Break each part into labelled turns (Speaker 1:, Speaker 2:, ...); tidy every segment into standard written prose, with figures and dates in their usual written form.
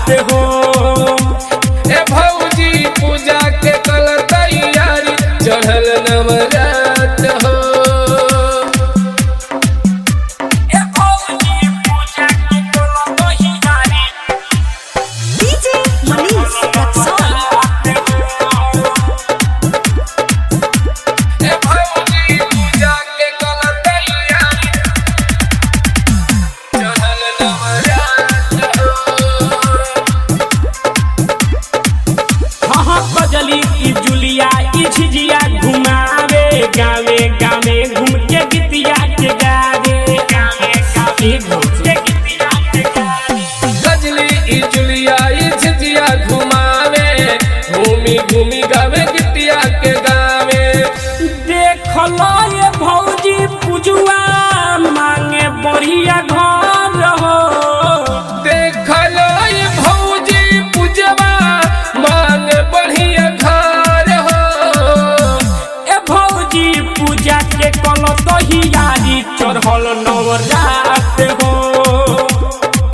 Speaker 1: नवरात हो।
Speaker 2: ए भौजी पूजा के कल तैयारी चढ़ल नवरात हो।
Speaker 1: जुलिया झिझिया घुमावे गावे गावे घूम के गीतिया के गावे गावे गावे घूम के गीतिया के गावे।
Speaker 2: गजली जुलिया झिझिया घुमावे घूमी घूमी गावे गीतिया के गावे।
Speaker 1: देख लो ये भौजी पूजुआ मांगे बढ़िया घर हो।
Speaker 2: देख लो ये भौजी पूजवा मांगे बढ़िया
Speaker 1: पूजा के कल तैयारी चढ़ल नवरात हो।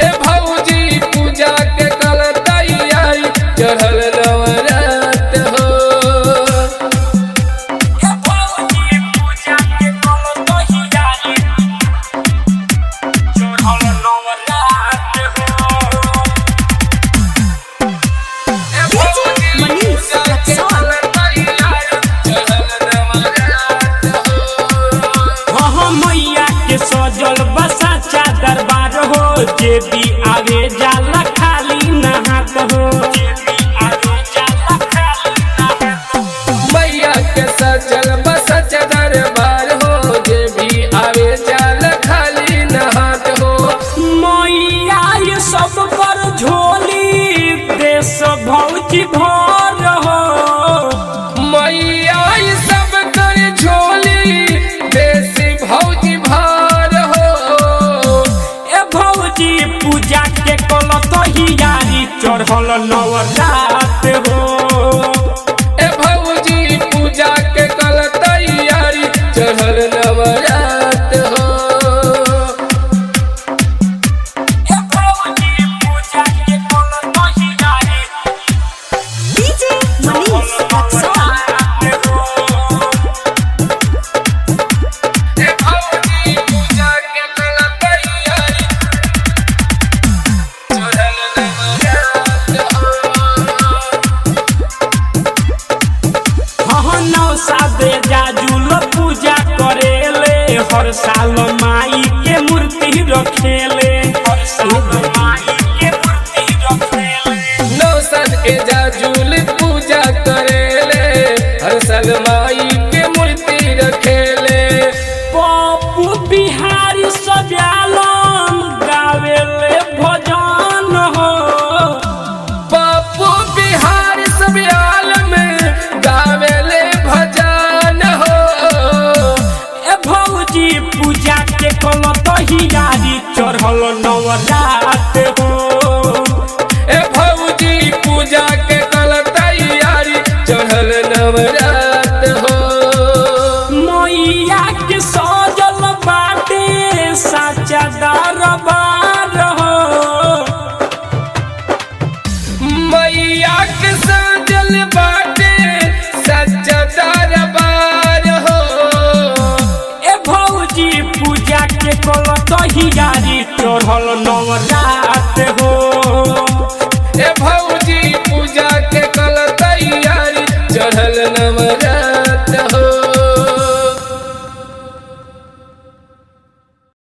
Speaker 2: ए भौजी पूजा के कल तैयारी चढ़ल नवरात हो।
Speaker 1: ए भौजी पूजा के कल तैयारी चढ़ल नवरात हो।
Speaker 2: ए भौजी पूजा के कल तैयारी चढ़ल नवरात हो।
Speaker 1: मैया के सजल बसा दरबार हो। जे भी आवे जाला खाली नहात हो।
Speaker 2: मैया के सजल बसा दरबार हो। जे भी आवे जाला खाली नहात हो।
Speaker 1: मैया ये सब पर झोली देश भौजी भर हो।
Speaker 2: मैया ये सब कर झोली देश भौजी भार हो।
Speaker 1: ए भौजी पूजा के कल तैयारी चढ़ल नवरात हो।
Speaker 2: ए भौजी पूजा के कल तैयारी चढ़ल नवरात हो।
Speaker 1: ए भौजी पूजा के कल तैयारी
Speaker 2: ए भौजी पूजा के कल तैयारी चढ़ल नवरात हो।
Speaker 1: नौसादे जाजुल पूजा करेले हर साल माई के मूर्ति रखेले। हर साल माई के मूर्ति रखेले।
Speaker 2: नौसाद के जाजुल पूजा करेले हर साल माई के मूर्ति रखेले।
Speaker 1: पप्पू बिहारी सजालन गावेले भजन हो।
Speaker 2: पप्पू बिहारी सब्याल में गावेले भजन हो।
Speaker 1: ए भौजी पूजा के कल तैयारी चढ़ल नवरात हो।
Speaker 2: ए भौजी पूजा के कल तैयारी चढ़ल नवरात हो।
Speaker 1: मैया के सजल बाटे साचा दरबार हो।
Speaker 2: मैया के सजल बाटे सच्चा दरबार हो।
Speaker 1: ए भौजी पूजा के कल तैयारी चढ़ल नवरात हो।
Speaker 2: ए भौजी पूजा के कल तैयारी चढ़ल नवरात हो।